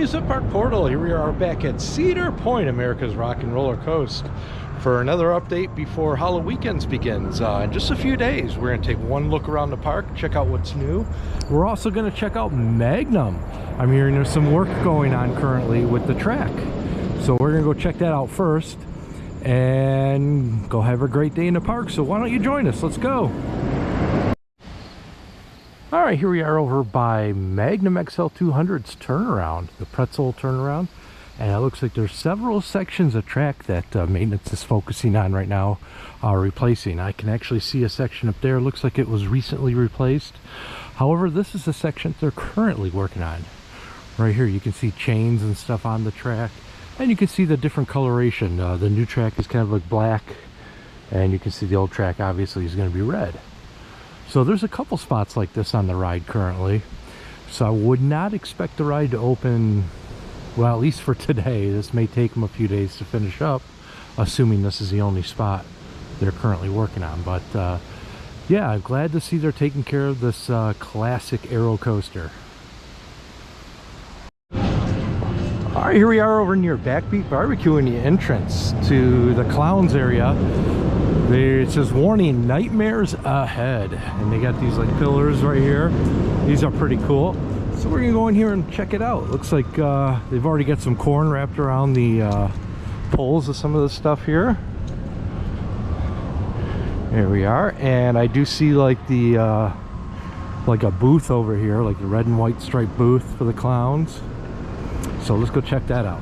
Amusement Park Portal. Here we are back at Cedar Point, America's Rock and Roller Coast, for another update before Halloweekends begins. In just a few days, we're going to take one look around the park, check out what's new. We're also going to check out Magnum. I'm hearing there's some work going on currently with the track, so we're going to go check that out first and go have a great day in the park. So why don't you join us? Let's go. All right, here we are over by Magnum XL200's turnaround, the pretzel turnaround, and it looks like there's several sections of track that maintenance is focusing on right now, replacing. I can actually see a section up there. Looks like it was recently replaced. However, this is a section they're currently working on. Right here, you can see chains and stuff on the track, and you can see the different coloration. The new track is kind of like black, and you can see the old track obviously is going to be red. So there's a couple spots like this on the ride currently. So I would not expect the ride to open, well, at least for today. This may take them a few days to finish up, assuming this is the only spot they're currently working on. But yeah, I'm glad to see they're taking care of this classic aero coaster. All right, here we are over near Backbeat Barbecue in the entrance to the Clowns area. It says warning, nightmares ahead, and they got these like pillars right here. These are pretty cool, so we're gonna go in here and check it out. Looks like they've already got some corn wrapped around the poles of some of the stuff here. There we are, and I do see like the like a booth over here, like the red and white striped booth for the clowns. So let's go check that out.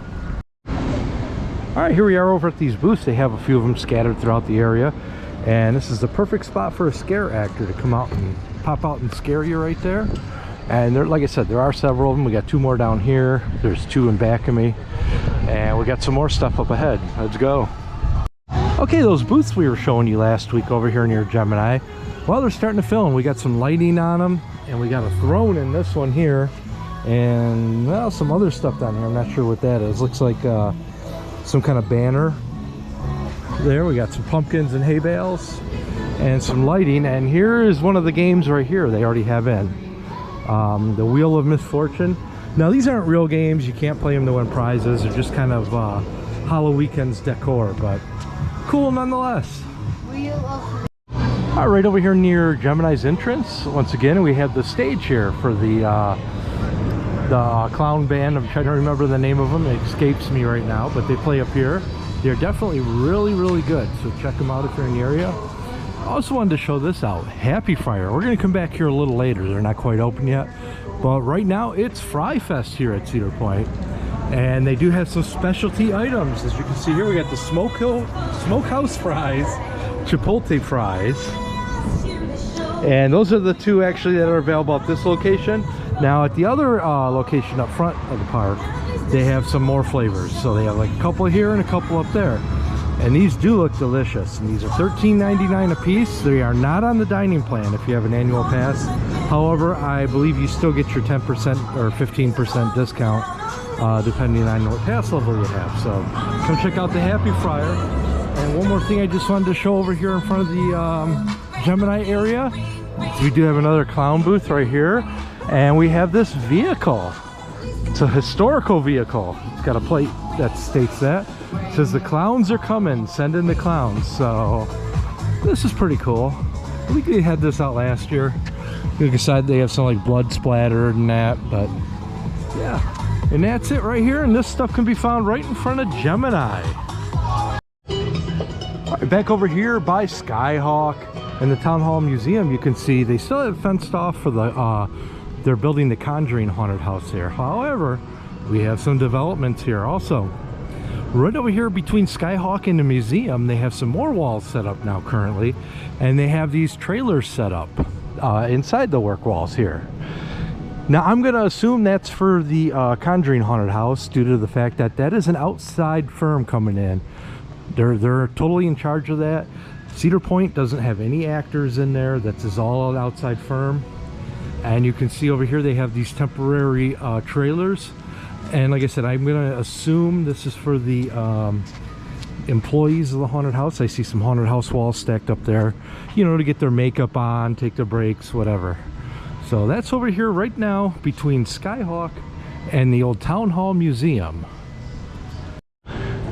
All right, here we are over at these booths. They have a few of them scattered throughout the area, and this is the perfect spot for a scare actor to come out and pop out and scare you right there. And there, like I said, there are several of them. We got two more down here. There's two in back of me, and we got some more stuff up ahead. Let's go. Okay, those booths we were showing you last week over here near Gemini, well, they're starting to fill, and we got some lighting on them, and we got a throne in this one here, and well, some other stuff down here. I'm not sure what that is. Looks like some kind of banner there. We got some pumpkins and hay bales and some lighting, and here is one of the games right here they already have in, the Wheel of Misfortune. Now these aren't real games, you can't play them to win prizes. They're just kind of Halloweekends decor, but cool nonetheless. All right, over here near Gemini's entrance, once again we have the stage here for the clown band. I'm trying to remember the name of them, it escapes me right now, but they play up here. They're definitely really good, so check them out if you're in the area. I also wanted to show this out, Happy Fire. We're going to come back here a little later. They're not quite open yet, but right now it's Fry Fest here at Cedar Point, and they do have some specialty items. As you can see here, we got the smokehouse fries, chipotle fries, and those are the two actually that are available at this location. Now at the other location up front of the park, they have some more flavors. So they have like a couple here and a couple up there, and these do look delicious. And these are $13.99 a piece. They are not on the dining plan if you have an annual pass. However, I believe you still get your 10% or 15% discount depending on what pass level you have. So come check out the Happy Fryer. And one more thing I just wanted to show over here in front of the Gemini area, we do have another clown booth right here, and we have this vehicle. It's a historical vehicle. It's got a plate that states that. It says the clowns are coming, send in the clowns. So this is pretty cool. I think they had this out last year. They decided they have some like blood splattered and that, but yeah. And that's it right here, and this stuff can be found right in front of Gemini. All right, back over here by Skyhawk and the Town Hall Museum, you can see they still have fenced off for the they're building the Conjuring haunted house here. However, we have some developments here also. Right over here between Skyhawk and the museum, they have some more walls set up now currently, and they have these trailers set up inside the work walls here. Now I'm going to assume that's for the Conjuring haunted house, due to the fact that that is an outside firm coming in. They're totally in charge of that. Cedar Point doesn't have any actors in there. That's all an outside firm. And you can see over here they have these temporary trailers, and like I said, I'm gonna assume this is for the employees of the haunted house. I see some haunted house walls stacked up there, you know, to get their makeup on, take their breaks, whatever. So that's over here right now between Skyhawk and the old Town Hall Museum.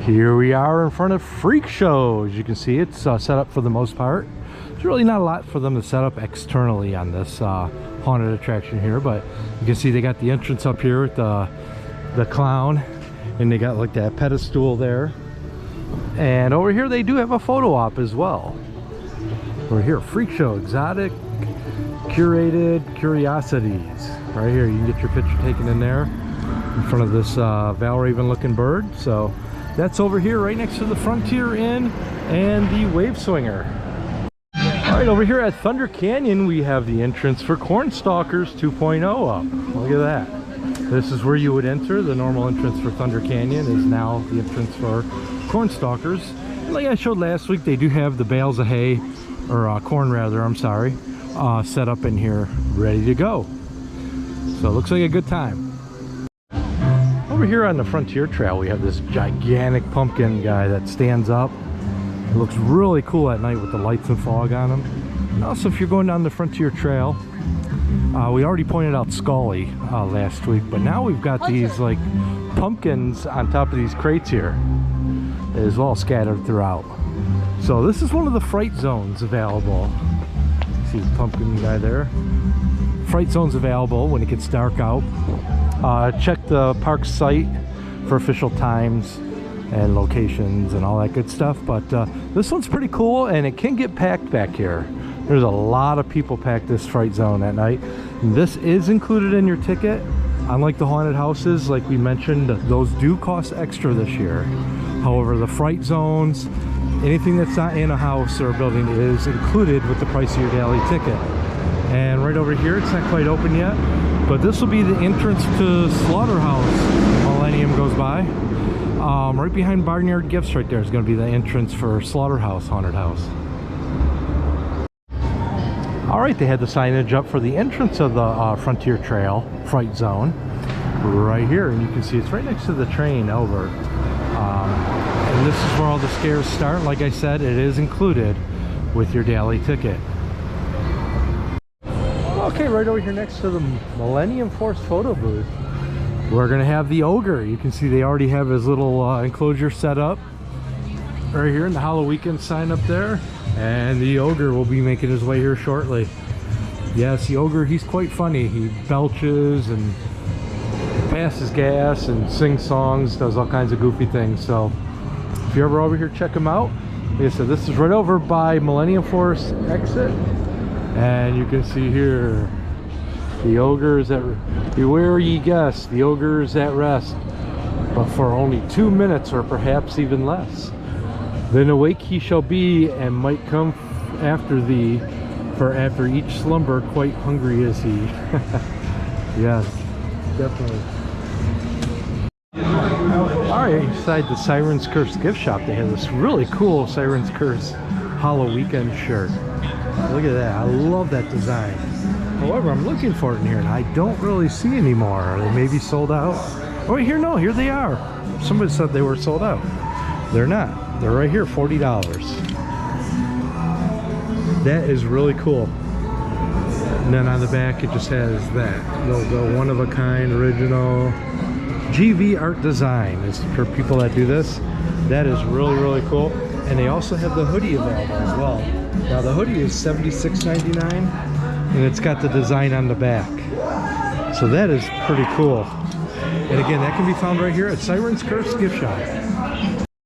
Here we are in front of Freak Show. As you can see, it's set up for the most part. There's really not a lot for them to set up externally on this haunted attraction here, but you can see they got the entrance up here with the clown, and they got like that pedestal there. And over here they do have a photo op as well. Over here, Freak Show, exotic curated curiosities. Right here, you can get your picture taken in there in front of this Val Raven looking bird. So that's over here right next to the Frontier Inn and the Wave Swinger. All right, over here at Thunder Canyon we have the entrance for Cornstalkers 2.0 up. Look at that. This is where you would enter. The normal entrance for Thunder Canyon is now the entrance for Cornstalkers. Like I showed last week, they do have the bales of hay, or corn rather, I'm sorry, set up in here ready to go. So it looks like a good time. Over here on the Frontier Trail we have this gigantic pumpkin guy that stands up. It looks really cool at night with the lights and fog on him. And also, if you're going down the Frontier Trail, we already pointed out Scully last week, but now we've got these like pumpkins on top of these crates here as well, scattered throughout. So this is one of the Fright zones available. See the pumpkin guy there. Fright zones available when it gets dark out. Check the park site for official times and locations and all that good stuff, but this one's pretty cool, and it can get packed back here. There's a lot of people pack this Fright zone at night. This is included in your ticket. Unlike the haunted houses, like we mentioned, those do cost extra this year. However, the Fright zones, anything that's not in a house or a building, is included with the price of your daily ticket. And right over here, it's not quite open yet, but this will be the entrance to Slaughterhouse. Millennium goes by. Right behind Barnyard Gifts right there is going to be the entrance for Slaughterhouse Haunted House. Alright, they had the signage up for the entrance of the Frontier Trail Fright Zone right here, and you can see it's right next to the train over. And this is where all the scares start. Like I said, it is included with your daily ticket. Okay, right over here next to the Millennium Force photo booth, we're gonna have the Ogre. You can see they already have his little enclosure set up right here in the Halloweekends sign up there, and the Ogre will be making his way here shortly. Yes, the Ogre, he's quite funny. He belches and passes gas and sings songs, does all kinds of goofy things. So if you're ever over here, check him out. Like I said, this is right over by Millennium Force exit, and you can see here the Ogre is at, beware ye guests, the Ogre is at rest, but for only 2 minutes or perhaps even less. Then awake he shall be, and might come after thee, for after each slumber quite hungry is he. Yes, definitely. Alright, inside the Siren's Curse gift shop, they have this really cool Siren's Curse Halloweekend shirt. Look at that, I love that design. However, I'm looking for it in here and I don't really see anymore. They may be sold out. Oh, here, no, here they are. Somebody said they were sold out. They're not. They're right here, $40. That is really cool. And then on the back, it just has that. The one-of-a-kind original GV art design is for people that do this. That is really, really cool. And they also have the hoodie available as well. Now, the hoodie is $76.99. And it's got the design on the back, so that is pretty cool. And again, that can be found right here at Siren's Curse gift shop.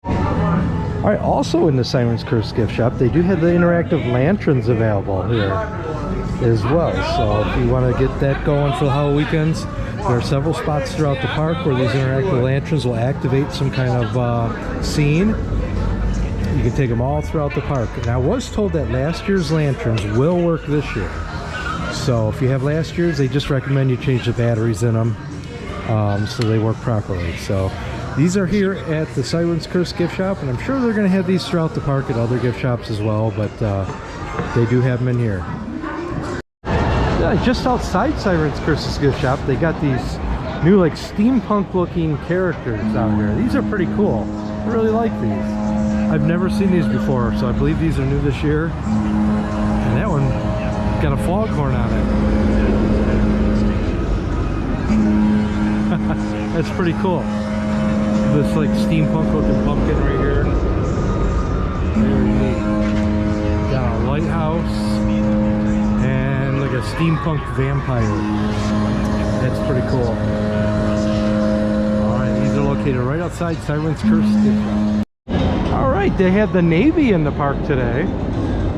All right, also in the Siren's Curse gift shop, they do have the interactive lanterns available here as well. So if you want to get that going for the Halloweekends, there are several spots throughout the park where these interactive lanterns will activate some kind of scene. You can take them all throughout the park. And I was told that last year's lanterns will work this year. So if you have last year's, they just recommend you change the batteries in them so they work properly. So these are here at the Siren's Curse gift shop, and I'm sure they're going to have these throughout the park at other gift shops as well, but they do have them in here. Yeah, just outside Siren's Curse's gift shop, they got these new like steampunk looking characters out here. These are pretty cool. I really like these. I've never seen these before, so I believe these are new this year. And that one got a foghorn on That's pretty cool. This like steampunk looking pumpkin right here. Very neat. Got a lighthouse and like a steampunk vampire. That's pretty cool. Alright, these are located right outside Siren's Curse Stick Shop. Alright, they had the Navy in the park today.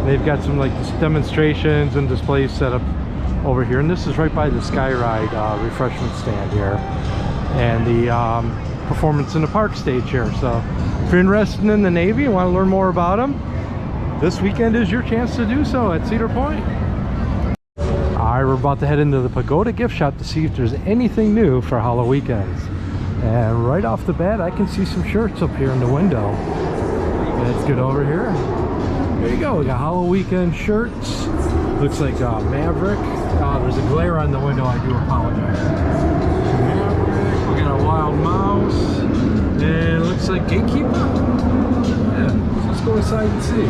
They've got some like demonstrations and displays set up over here, and this is right by the Sky Ride refreshment stand here, and the performance in the park stage here. So if you're interested in the Navy and want to learn more about them, this weekend is your chance to do so at Cedar Point. Alright, we're about to head into the Pagota gift shop to see if there's anything new for Halloweekends. And right off the bat, I can see some shirts up here in the window. Let's get over here. There you go, we got Halloweekend shirts. Looks like Maverick. There's a glare on the window, I do apologize. Maverick, we got a Wild Mouse, and it looks like Gatekeeper. Yeah, so let's go inside and see.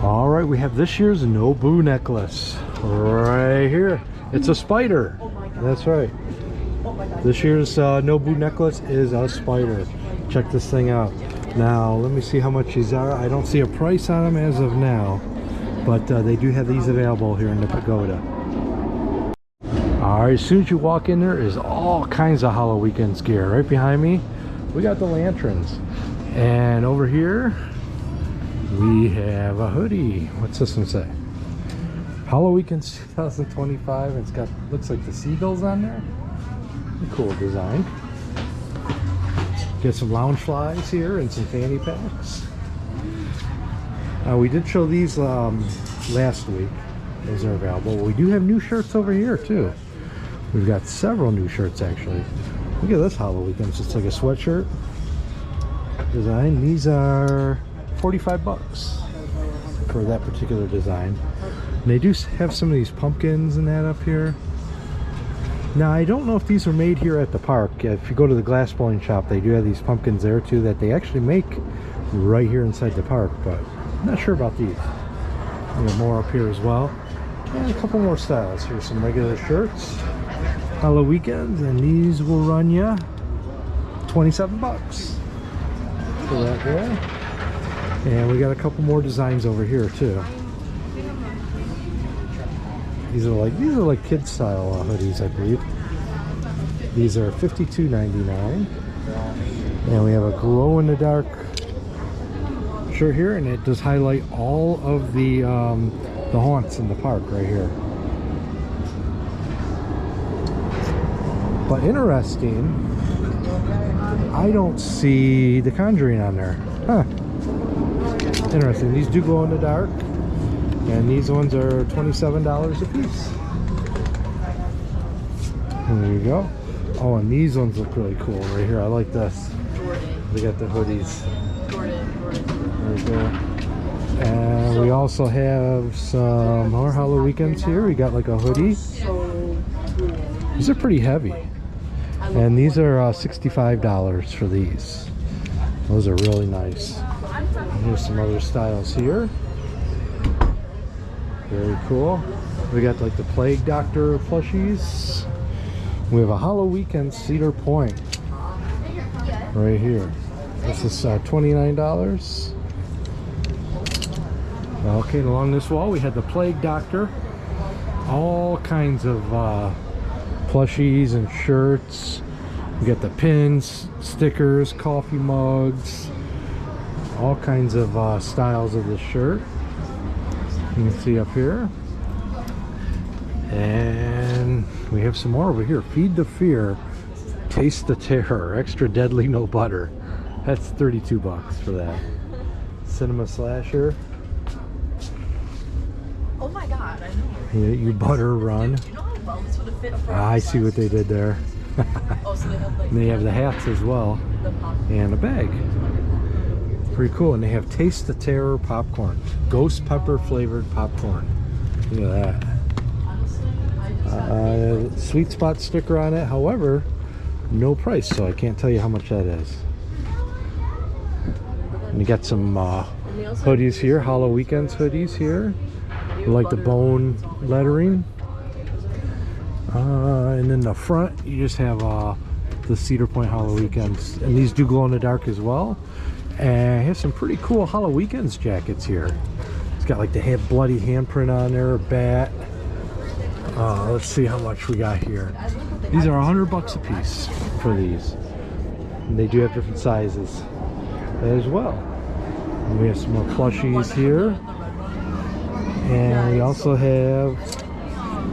Alright, we have this year's Nobu necklace right here. It's a spider. That's right. This year's Nobu necklace is a spider. Check this thing out. Now, let me see how much these are. I don't see a price on them as of now, but they do have these available here in the Pagota. Alright, as soon as you walk in, there is all kinds of Halloweekends gear. Right behind me, we got the lanterns. And over here, we have a hoodie. What's this one say? Halloweekends 2025. It's got, looks like the seagulls on there. A cool design. Get some lounge flies here and some fanny packs. We did show these last week. Those are available. We do have new shirts over here too. We've got several new shirts actually. Look at this Halloweekends. It's like a sweatshirt design. These are 45 bucks for that particular design. And they do have some of these pumpkins and that up here. Now, I don't know if these are made here at the park. If you go to the glass blowing shop, they do have these pumpkins there too that they actually make right here inside the park, but I'm not sure about these. We have more up here as well. And a couple more styles. Here's some regular shirts. Halloweekends, and these will run you 27 bucks for that there. And we got a couple more designs over here too. These are like kid style hoodies, I believe. These are $52.99. And we have a glow in the dark shirt here, and it does highlight all of the haunts in the park right here. But interesting, I don't see the Conjuring on there. Huh. Interesting. These do glow in the dark. And these ones are $27 a piece. There you go. Oh, and these ones look really cool right here. I like this. We got the hoodies. There you go. And we also have some more Halloweekends here. We got like a hoodie. These are pretty heavy. And these are $65 for these. Those are really nice. And here's some other styles here. Very cool. We got like the Plague Doctor plushies. We have a Halloweekend Cedar Point right here. This is $29. Okay, along this wall we had the Plague Doctor. All kinds of plushies and shirts. We got the pins, stickers, coffee mugs, all kinds of styles of the shirt. You can see up here. And we have some more over here. Feed the Fear, Taste the Terror, extra deadly, no butter. That's 32 bucks for that. Cinema Slasher. Oh my god, I know. You butter run. Do you know how well this would have fit for I see what they did there. Oh, so they have like, And they have the hats as well. And a bag. Pretty cool. And they have Taste the Terror popcorn. Ghost pepper flavored popcorn. Look at that. Sweet spot sticker on it. However, no price, so I can't tell you how much that is. And you got some hoodies here. Halloweekends hoodies here. I like the bone lettering. And in the front, you just have the Cedar Point Halloweekends, and these do glow in the dark as well. And here's some pretty cool Halloweekends jackets here. It's got like the bloody handprint on there, a bat. Let's see how much we got here. These are $100 a piece for these. And they do have different sizes as well. And we have some more plushies here. And we also have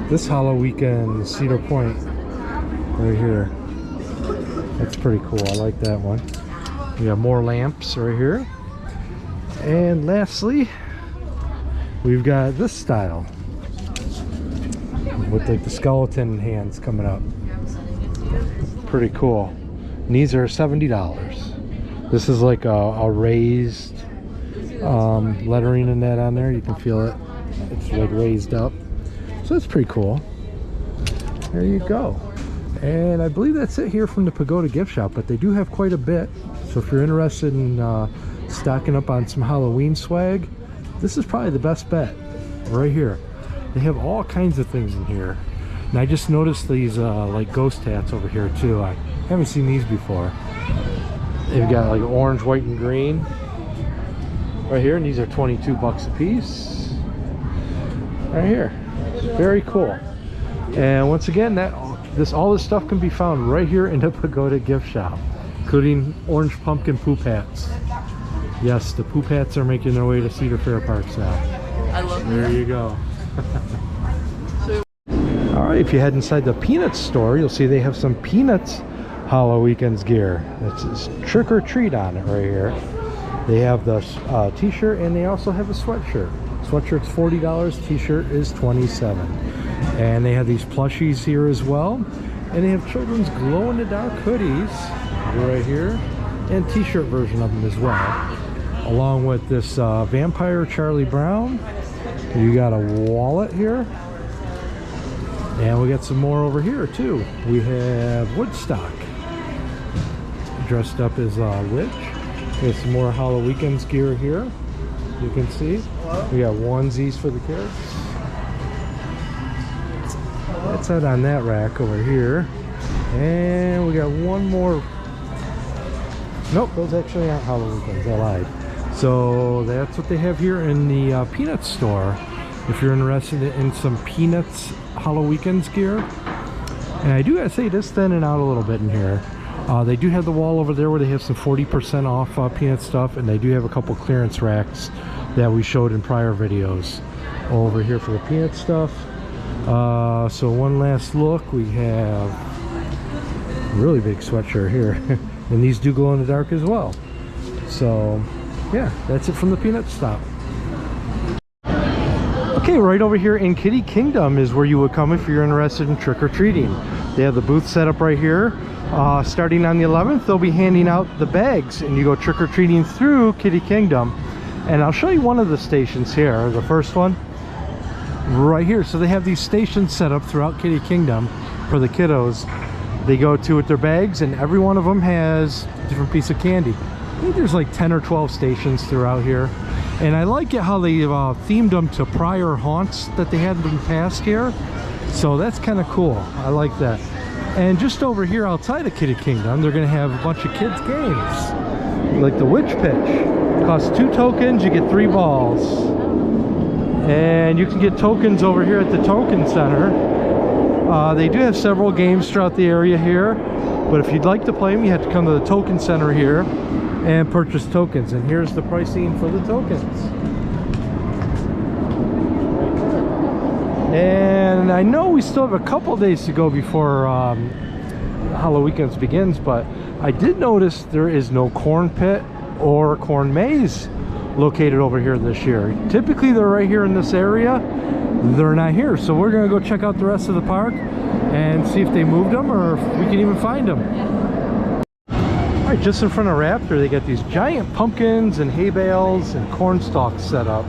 this Halloweekend Cedar Point right here. That's pretty cool. I like that one. We have more lamps right here. And lastly, we've got this style with like the skeleton hands coming up. Pretty cool. And these are $70. This is like a raised lettering and that on there. You can feel it. It's like raised up. So that's pretty cool. There you go. And I believe that's it here from the Pagota gift shop, but they do have quite a bit. So if you're interested in stocking up on some Halloween swag, this is probably the best bet right here. They have all kinds of things in here. And I just noticed these like ghost hats over here too. I haven't seen these before. They've got like orange, white, and green right here, and these are $22 a piece right here. Very cool. And once again, all this stuff can be found right here in the Pagota gift shop, including orange pumpkin poop hats. Yes, the poop hats are making their way to Cedar Fair Parks now. I love that. There you go. Alright, if you head inside the Peanuts store, you'll see they have some Peanuts Halloweekends gear. It's trick or treat on it right here. They have the t-shirt, and they also have a sweatshirt. Sweatshirt's $40, t-shirt is $27. And they have these plushies here as well. And they have children's glow-in-the-dark hoodies right here, and t-shirt version of them as well. Along with this Vampire Charlie Brown. You got a wallet here. And we got some more over here too. We have Woodstock dressed up as a witch. There's some more Halloweekends gear here. You can see. We got onesies for the kids. That's out on that rack over here. And we got one more. Nope, those actually aren't Halloweekends. I lied. So that's what they have here in the Peanuts store. If you're interested in some Peanuts Halloweekends gear. And I do gotta say, it is thinning out a little bit in here. They do have the wall over there where they have some 40% off Peanut stuff, and they do have a couple clearance racks that we showed in prior videos over here for the Peanut stuff. So one last look, we have a really big sweatshirt here. And these do glow in the dark as well. So yeah, that's it from the Peanut stop. Okay, right over here in Kitty Kingdom is where you would come if you're interested in trick-or-treating. They have the booth set up right here. Starting on the 11th, they'll be handing out the bags, and you go trick-or-treating through Kitty Kingdom. And I'll show you one of the stations here, the first one right here. So they have these stations set up throughout Kitty Kingdom for the kiddos. They go to with their bags, and every one of them has a different piece of candy. I think there's like 10 or 12 stations throughout here. And I like it how they themed them to prior haunts that they had in the past here. So that's kind of cool. I like that. And just over here outside of Kitty Kingdom, they're going to have a bunch of kids games. Like the Witch Pitch. It costs 2 tokens, you get 3 balls. And you can get tokens over here at the Token Center. They do have several games throughout the area here. But if you'd like to play them, you have to come to the Token Center here and purchase tokens. And here's the pricing for the tokens. And I know we still have a couple days to go before Halloweekends begins, but I did notice there is no corn pit or corn maze located over here this year. Typically they're right here in this area. They're not here, so we're gonna go check out the rest of the park and see if they moved them or if we can even find them. All right, just in front of Raptor, they got these giant pumpkins and hay bales and corn stalks set up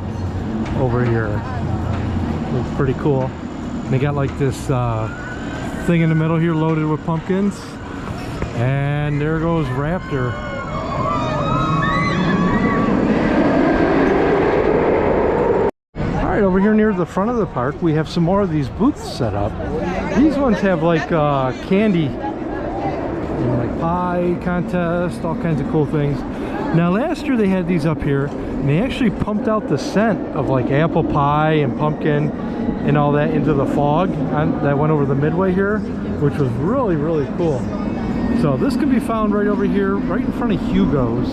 over here. It's pretty cool. And they got like this thing in the middle here loaded with pumpkins. And there goes Raptor. All right, Alright, over here near the front of the park, we have some more of these booths set up. These ones have like candy, and like pie contest, all kinds of cool things. Now last year they had these up here, and they actually pumped out the scent of like apple pie and pumpkin and all that into the fog that went over the midway here, which was really, really cool. So this can be found right over here, right in front of Hugo's,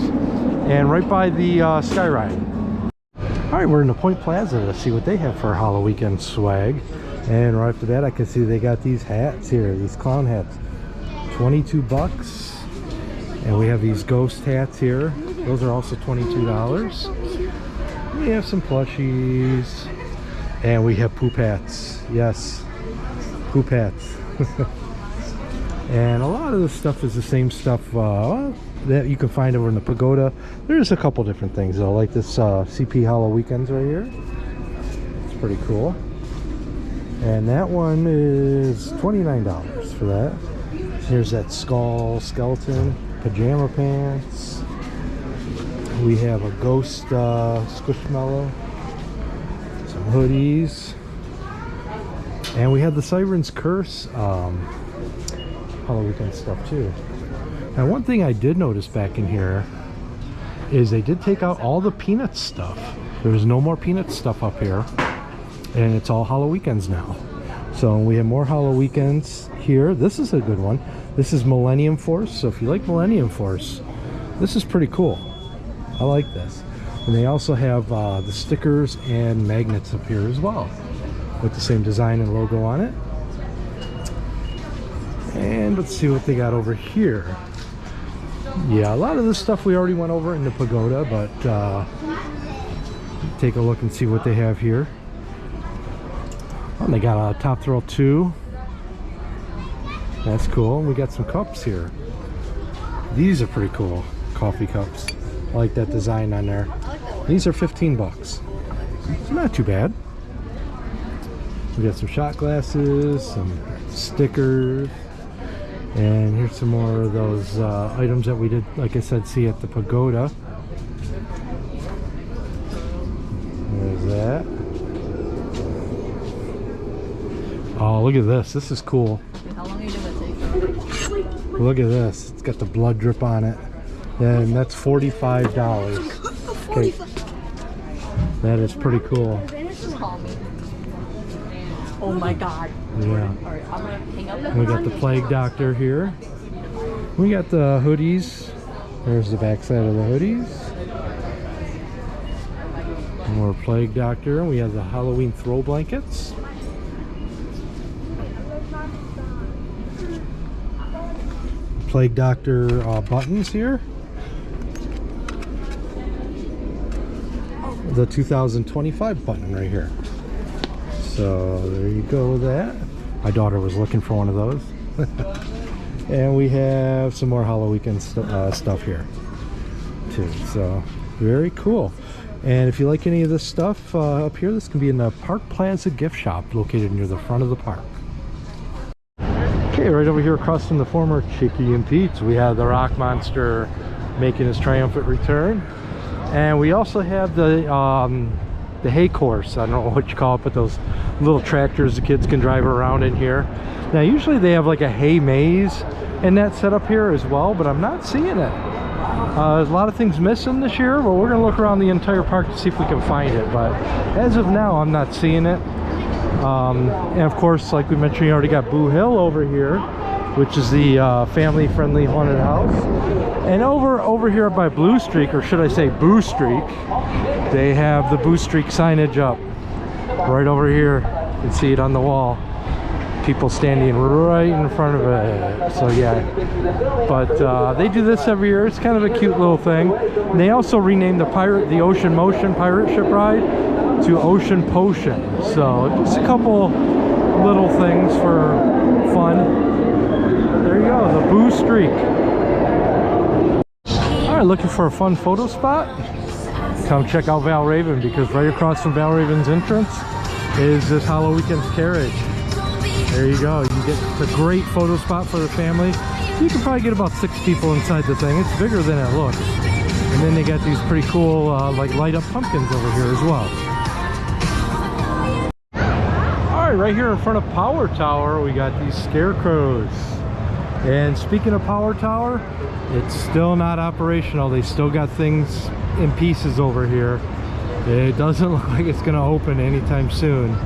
and right by the Sky Ride. Alright, we're in the Point Plaza to see what they have for Halloween swag. And right after that, I can see they got these hats here, these clown hats. 22 bucks. And we have these ghost hats here. Those are also $22. We have some plushies. And we have poop hats. Yes, poop hats. And a lot of this stuff is the same stuff that you can find over in the Pagota. There's a couple different things though, like this CP Halloweekends right here. It's pretty cool. And that one is $29 for that. Here's that skull skeleton, pajama pants. We have a ghost squishmallow, some hoodies, and we have the Siren's Curse Halloween stuff too. Now one thing I did notice back in here is they did take out all the Peanuts stuff. There's no more Peanuts stuff up here, and it's all Halloweekends now. So we have more Halloweekends here. This is a good one. This is Millennium Force. So if you like Millennium Force, this is pretty cool. I like this. And they also have the stickers and magnets up here as well, with the same design and logo on it. And let's see what they got over here. Yeah, a lot of this stuff we already went over in the Pagota, but take a look and see what they have here. Oh, and they got a Top Thrill 2. That's cool. And we got some cups here. These are pretty cool. Coffee cups. I like that design on there. These are 15 bucks. It's not too bad. We got some shot glasses, some stickers. And here's some more of those items that we did, like I said, see at the Pagota. There's that. Oh, look at this. This is cool. How long are you doing it take? Look at this. It's got the blood drip on it. And that's $45. Okay. That is pretty cool. Just call me. Oh my god. Yeah. Alright, I'm gonna hang up. We got the Plague Doctor here. We got the hoodies. There's the back side of the hoodies. More Plague Doctor. We have the Halloween throw blankets. Plague Doctor buttons here. The 2025 button right here. So there you go with that. My daughter was looking for one of those. And we have some more Halloween stuff here too. So very cool. And if you like any of this stuff up here, this can be in the Park Plaza gift shop located near the front of the park. Okay, right over here across from the former Chicky and Pete's, we have the Rock Monster making his triumphant return. And we also have the hay course. I don't know what you call it, but those little tractors the kids can drive around in here. Now usually they have like a hay maze and that set up here as well, but I'm not seeing it. There's a lot of things missing this year, but we're gonna look around the entire park to see if we can find it. But as of now, I'm not seeing it. And of course, like we mentioned, you already got Boo Hill over here, which is the family-friendly haunted house. And over here by Blue Streak, or should I say Boo Streak, they have the Boo Streak signage up right over here. You can see it on the wall. People standing right in front of it. So yeah, but they do this every year. It's kind of a cute little thing. And they also renamed the Ocean Motion pirate ship ride to Ocean Potion. So just a couple little things for fun. There you go, the Boo Streak. All right, looking for a fun photo spot? Come check out Val Raven, because right across from Val Raven's entrance is this Halloween's carriage. There you go. You get a great photo spot for the family. You can probably get about 6 people inside the thing. It's bigger than it looks. And then they got these pretty cool like light up pumpkins over here as well. All right here in front of Power Tower, we got these scarecrows. And speaking of Power Tower, it's still not operational. They still got things in pieces over here. It doesn't look like it's gonna open anytime soon.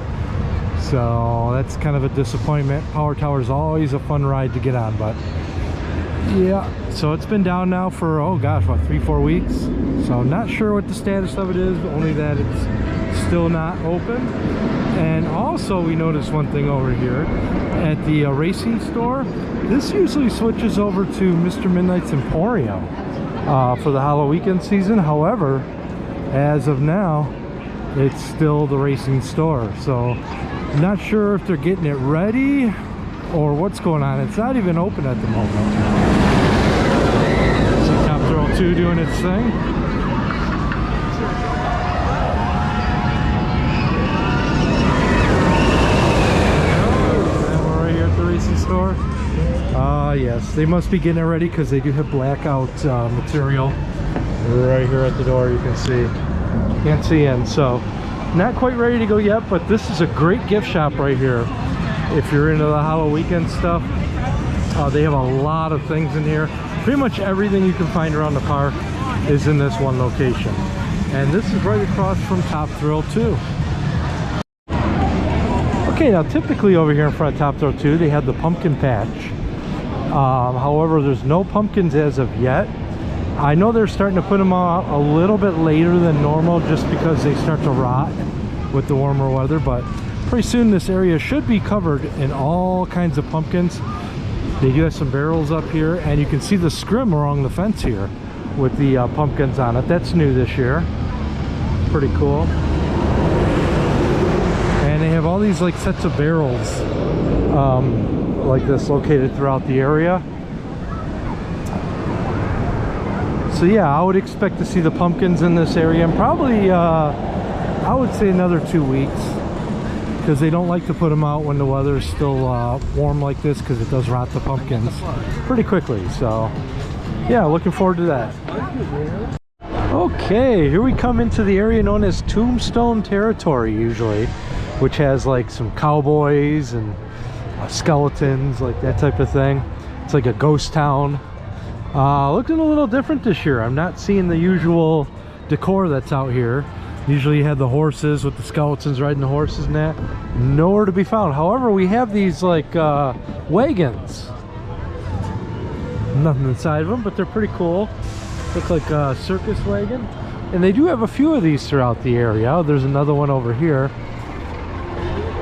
So that's kind of a disappointment. Power Tower is always a fun ride to get on, but yeah. So it's been down now for, oh gosh, what, 3-4 weeks? So not sure what the status of it is, only that it's still not open. And also we noticed one thing over here at the racing store. This usually switches over to Mr. Midnight's Emporium for the Halloweekend season. However, as of now, it's still the racing store. So not sure if they're getting it ready or what's going on. It's not even open at the moment. See Top Thrill 2 doing its thing. And we're right here at the racing store. Yes, they must be getting it ready because they do have blackout material right here at the door. You can see, can't see in, so not quite ready to go yet, but this is a great gift shop right here if you're into the Halloweekend stuff. They have a lot of things in here. Pretty much everything you can find around the park is in this one location, and this is right across from Top Thrill 2. Okay, now typically over here in front of Top Thrill 2 they have the pumpkin patch. However, there's no pumpkins as of yet. I know they're starting to put them out a little bit later than normal just because they start to rot with the warmer weather, but pretty soon this area should be covered in all kinds of pumpkins. They do have some barrels up here, and you can see the scrim along the fence here with the pumpkins on it. That's new this year. Pretty cool. And they have all these like sets of barrels like this located throughout the area. So yeah, I would expect to see the pumpkins in this area in probably I would say another 2 weeks, because they don't like to put them out when the weather is still warm like this, because it does rot the pumpkins pretty quickly. So yeah, looking forward to that. Okay, here we come into the area known as Tombstone Territory usually, which has like some cowboys and skeletons, like that type of thing. It's like a ghost town. Looking a little different this year. I'm not seeing the usual decor that's out here. Usually you have the horses with the skeletons riding the horses and that. Nowhere to be found. However, we have these like wagons. Nothing inside of them, but they're pretty cool. Look like a circus wagon. And they do have a few of these throughout the area. There's another one over here.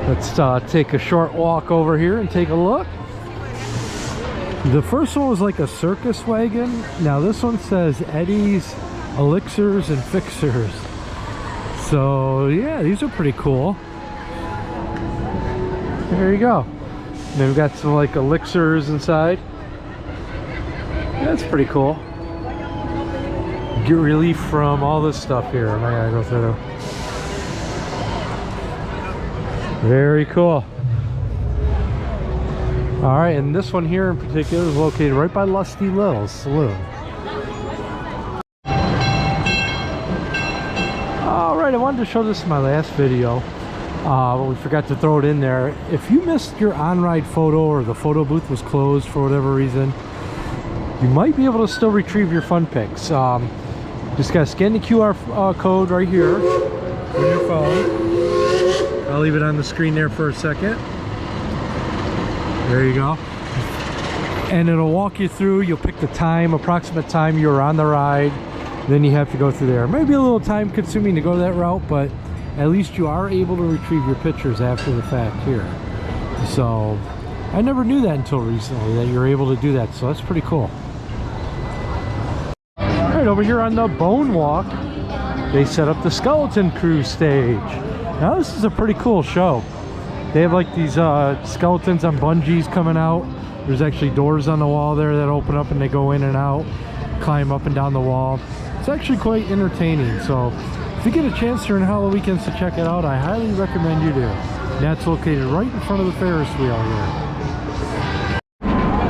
Let's take a short walk over here and take a look. The first one was like a circus wagon. Now this one says Eddie's Elixirs and Fixers. So yeah, these are pretty cool. There you go. And they've got some like elixirs inside. That's pretty cool. Get relief from all this stuff here. I gotta go through. Very cool. All right, and this one here in particular is located right by Lusty Little's Saloon. All right, I wanted to show this in my last video, but we forgot to throw it in there. If you missed your on-ride photo or the photo booth was closed for whatever reason, you might be able to still retrieve your fun pics. Just gotta scan the QR code right here on your phone. I'll leave it on the screen there for a second. There you go. And it'll walk you through. You'll pick the time, approximate time you were on the ride. Then you have to go through there. Maybe a little time consuming to go that route, but at least you are able to retrieve your pictures after the fact here. So I never knew that until recently, that you're able to do that. So that's pretty cool. All right, over here on the Bone Walk, they set up the Skeleton Crew stage. Now this is a pretty cool show. They have like these skeletons on bungees coming out. There's actually doors on the wall there that open up and they go in and out, climb up and down the wall. It's actually quite entertaining. So if you get a chance during Halloweekends to check it out, I highly recommend you do. That's located right in front of the Ferris wheel here.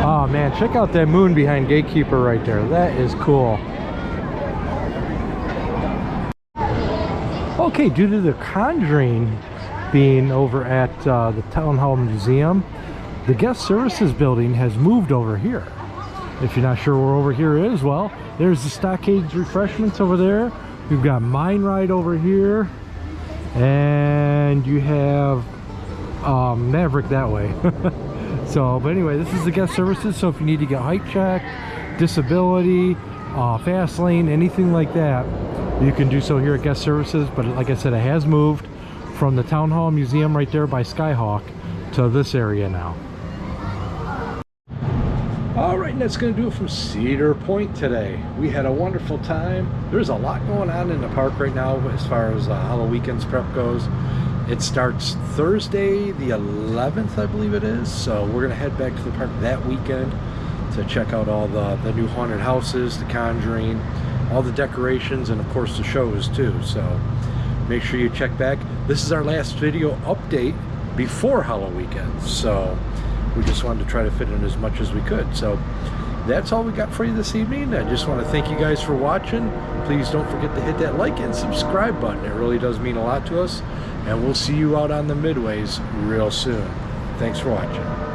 Oh man, check out that moon behind Gatekeeper right there. That is cool. Okay, due to the Conjuring being over at the Town Hall Museum. The guest services building has moved over here. If you're not sure where over here is, well, there's the Stockades Refreshments over there. You've got Mine Ride over here, and you have Maverick that way. So, but anyway, this is the guest services. So if you need to get height check, disability, fast lane, anything like that, you can do so here at guest services. But like I said, it has moved from the Town Hall Museum right there by Skyhawk to this area now. Alright, and that's going to do it from Cedar Point today. We had a wonderful time. There's a lot going on in the park right now as far as Halloweekends prep goes. It starts Thursday the 11th, I believe it is. So we're going to head back to the park that weekend to check out all the new haunted houses, the Conjuring, all the decorations, and of course the shows too. So make sure you check back. This is our last video update before Halloweekends. So we just wanted to try to fit in as much as we could. So that's all we got for you this evening. I just want to thank you guys for watching. Please don't forget to hit that like and subscribe button. It really does mean a lot to us. And we'll see you out on the midways real soon. Thanks for watching.